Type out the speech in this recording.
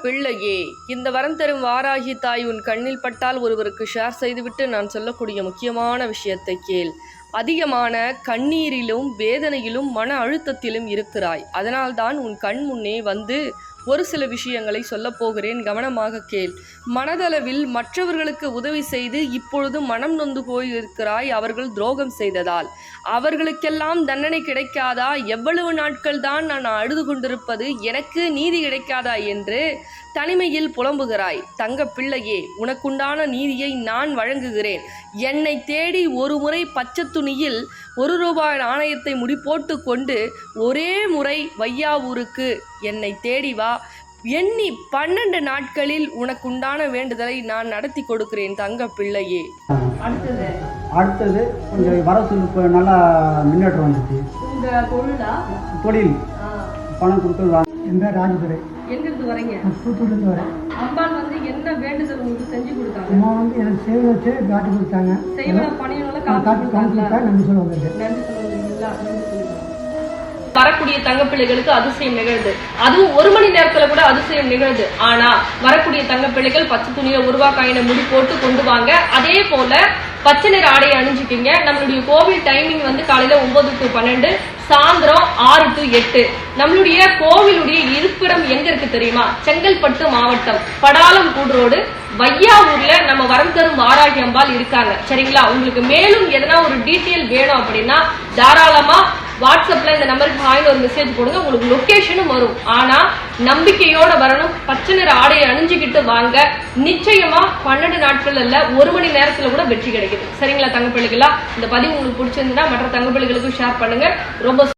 பிள்ளையே, இந்த வரம் தரும் வாராகி தாய் உன் கண்ணில் பட்டால் ஒருவருக்கு ஷேர் செய்துவிட்டு நான் சொல்லக்கூடிய முக்கியமான விஷயத்தை கேள். அதிகமான கண்ணீரிலும் வேதனையிலும் மன அழுத்தத்திலும் இருக்கிறாய். அதனால்தான் உன் கண் முன்னே வந்து ஒரு சில விஷயங்களை சொல்லப் போகிறேன், கவனமாக கேள். மனதளவில் மற்றவர்களுக்கு உதவி செய்து இப்பொழுது மனம் நொந்து போயிருக்கிறாய், அவர்கள் துரோகம் செய்ததால். அவர்களுக்கெல்லாம் தண்டனை கிடைக்காதா? எவ்வளவு நாட்கள் தான் நான் அழுது கொண்டிருப்பது, எனக்கு நீதி கிடைக்காதா என்று தனிமையில் புலம்புகிறாய். தங்க பிள்ளையே, உனக்குண்டான நீதியை நான் வழங்குகிறேன். என்னை தேடி ஒரு முறை பச்சை துணியில் ₹1 நாணயத்தை முடிப்போட்டு கொண்டு ஒரே முறை வையாவூருக்கு என்னை தேடி வா. எண்ணி 12 நாட்களில் உனக்குண்டான வேண்டுதலை நான் நடத்தி கொடுக்கிறேன் தங்க பிள்ளையே. அடுத்தது கொஞ்சம் வரசூலுக்கு நல்லா முன்னேற்றம் வந்துச்சு. தொழில் பணம் கொடுத்து எந்த ராஜதுரை எங்கிருந்து வரீங்க? தூத்துக்குடியிருந்து வரேன். அம்பாள் என்ன வேண்டுதல் உங்களுக்கு செஞ்சு கொடுத்தாங்க? அம்மா எனக்கு சேவை வச்சு காட்டி கொடுத்தாங்க. செய்வன பணிகளை காட்டி கொடுத்தா நன்றி சொல்ல வந்தேன். நன்றி சொல்லுவீங்களா? வரக்கூடிய தங்கப்பிள்ளைகளுக்கு அதிசயம் நிகழ்து. அதுவும் 1 மணி நேரத்துல கூட அதிசயம் நிகழ்து. ஆனா வரக்கூடிய தங்கப்பிள்ளைகள் பச்சை துணியில ₹1 முடி போட்டு கொண்டு வாங்க. அதே போல பச்சை நிற ஆடையை அணிஞ்சுக்கிங்க. நம்மளுடைய கோவில் டைமிங் காலையில 9 to 12, சாயந்தரம் 6 to 8. நம்மளுடைய கோவிலுடைய இருப்பிடம் எங்க இருக்கு தெரியுமா? செங்கல்பட்டு மாவட்டம், படாலம் கூடுரோடு, வையாவூர்ல நம்ம வரம் தரும் வாராகி அம்பாள் இருக்காங்க. சரிங்களா? உங்களுக்கு மேலும் எதனா ஒரு டீட்டெயில் வேணும் அப்படின்னா தாராளமா வாட்ஸ்அப்ல இந்த நம்பருக்கு ஹாய்னு ஒரு மெசேஜ் போடுங்க. உங்களுக்கு லொகேஷனும் வரும். ஆனா நம்பிக்கையோட வரணும். பச்சை நிற ஆடையை அணிஞ்சுக்கிட்டு வாங்க. நிச்சயமா 12 நாட்கள் இல்ல, 1 மணி நேரத்துல கூட வெற்றி கிடைக்குது. சரிங்களா தங்கப்பிள்ளைகளா? இந்த பதிவு உங்களுக்கு பிடிச்சிருந்தா மற்ற தங்கப்பிள்ளைகளுக்கும் ஷேர் பண்ணுங்க. ரொம்ப